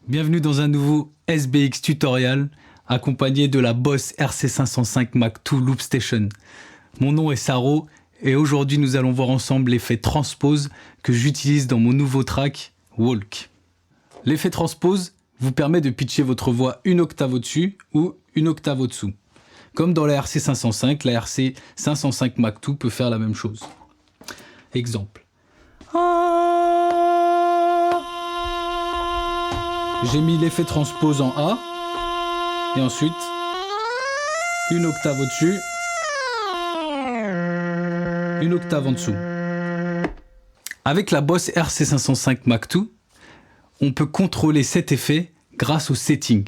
Bienvenue dans un nouveau SBX tutorial accompagné de la Boss RC505 Mark II Loop Station. Mon nom est Saro et aujourd'hui nous allons voir ensemble l'effet transpose que j'utilise dans mon nouveau track Walk. L'effet transpose vous permet de pitcher votre voix une octave au-dessus ou une octave au-dessous. Comme dans la RC505, la RC505 Mark II peut faire la même chose. Exemple. J'ai mis l'effet transpose en A et ensuite une octave au-dessus, une octave en dessous. Avec la Boss RC505 Mark II, on peut contrôler cet effet grâce au setting.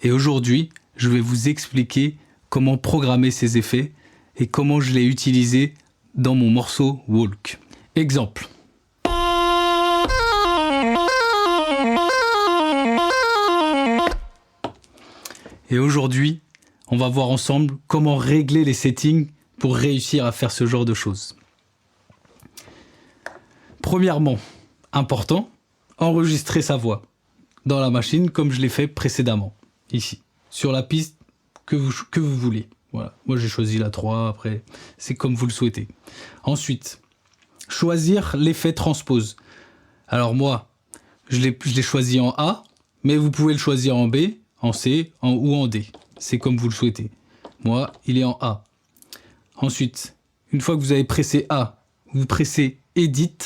Et aujourd'hui, je vais vous expliquer comment programmer ces effets et comment je l'ai utilisé dans mon morceau Walk. Exemple. Et aujourd'hui, on va voir ensemble comment régler les settings pour réussir à faire ce genre de choses. Premièrement, important, enregistrer sa voix dans la machine comme je l'ai fait précédemment, ici, sur la piste que vous voulez. Voilà. Moi j'ai choisi la 3, après c'est comme vous le souhaitez. Ensuite, choisir l'effet transpose. Alors moi, je l'ai choisi en A, mais vous pouvez le choisir en B, en C ou en D. C'est comme vous le souhaitez. Moi, il est en A. Ensuite, une fois que vous avez pressé A, vous pressez Edit.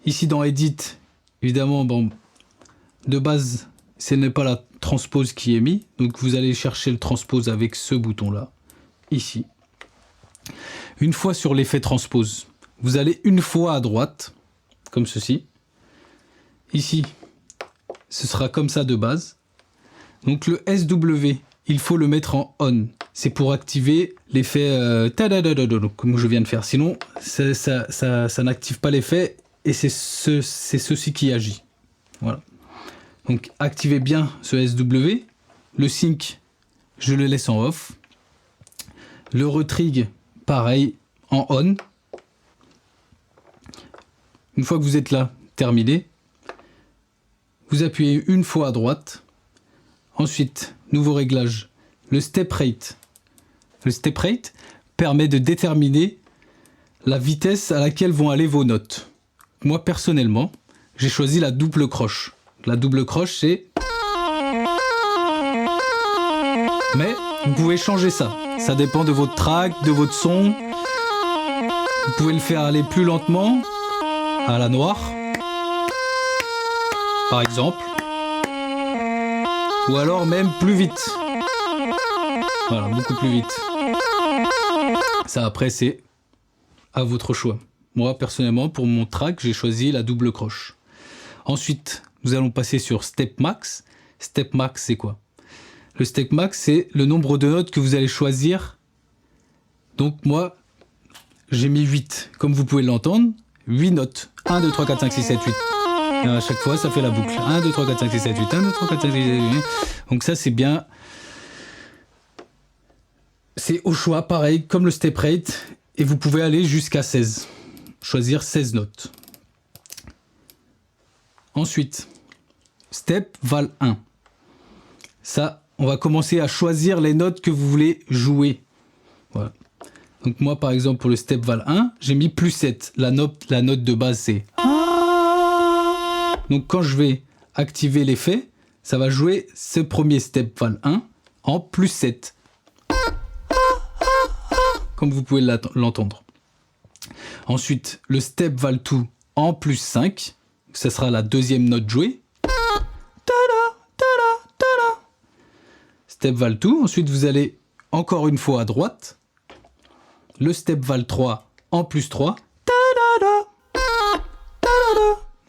Ici dans Edit, évidemment, bon, de base, ce n'est pas la transpose qui est mis. Donc vous allez chercher le transpose avec ce bouton-là, ici. Une fois sur l'effet transpose, vous allez une fois à droite, comme ceci. Ici, ce sera comme ça de base. Donc le SW, il faut le mettre en on. C'est pour activer l'effet comme je viens de faire. Sinon, ça n'active pas l'effet et c'est ceci qui agit. Voilà. Donc activez bien ce SW. Le sync, je le laisse en off. Le retrig, pareil, en on. Une fois que vous êtes là, terminé. Vous appuyez une fois à droite. Ensuite, nouveau réglage, le step rate. Le step rate permet de déterminer la vitesse à laquelle vont aller vos notes. Moi, personnellement, j'ai choisi la double croche. La double croche, c'est... Mais vous pouvez changer ça. Ça dépend de votre track, de votre son. Vous pouvez le faire aller plus lentement, à la noire, par exemple. Ou alors même plus vite. Voilà, beaucoup plus vite. Ça après c'est à votre choix. Moi personnellement pour mon track j'ai choisi la double croche. Ensuite nous allons passer sur Step Max. Step Max c'est quoi? Le Step Max c'est le nombre de notes que vous allez choisir. Donc moi j'ai mis 8. Comme vous pouvez l'entendre, 8 notes. 1, 2, 3, 4, 5, 6, 7, 8. Et à chaque fois, ça fait la boucle. 1, 2, 3, 4, 5, 6, 7, 8. 1, 2, 3, 4, 5, 6, 7, 8. Donc ça, c'est bien. C'est au choix, pareil, comme le step rate. Et vous pouvez aller jusqu'à 16. Choisir 16 notes. Ensuite, step val 1. Ça, on va commencer à choisir les notes que vous voulez jouer. Voilà. Donc moi, par exemple, pour le step val 1, j'ai mis plus 7. La note de base, c'est... Donc quand je vais activer l'effet, ça va jouer ce premier step val 1 en plus 7. Comme vous pouvez l'entendre. Ensuite, le step val 2 en plus 5. Ce sera la deuxième note jouée. Step val 2. Ensuite, vous allez encore une fois à droite. Le step val 3 en plus 3.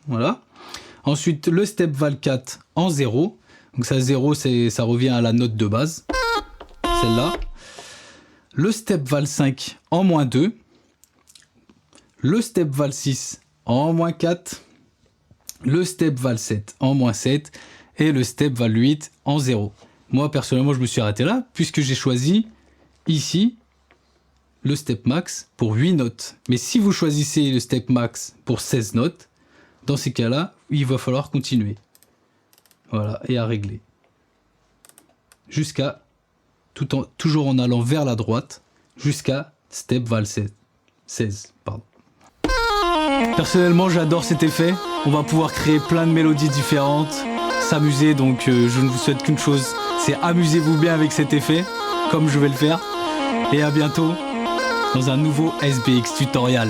Voilà. Ensuite, le step val 4 en 0. Donc ça, 0, ça revient à la note de base. Celle-là. Le step val 5 en moins 2. Le step val 6 en moins 4. Le step val 7 en moins 7. Et le step val 8 en 0. Moi, personnellement, je me suis arrêté là, puisque j'ai choisi ici le step max pour 8 notes. Mais si vous choisissez le step max pour 16 notes, dans ces cas-là, il va falloir continuer. Voilà, et à régler. Jusqu'à, toujours en allant vers la droite, jusqu'à step valse 16. Pardon. Personnellement, j'adore cet effet. On va pouvoir créer plein de mélodies différentes, s'amuser, donc je ne vous souhaite qu'une chose, c'est amusez-vous bien avec cet effet, comme je vais le faire. Et à bientôt dans un nouveau SBX tutoriel.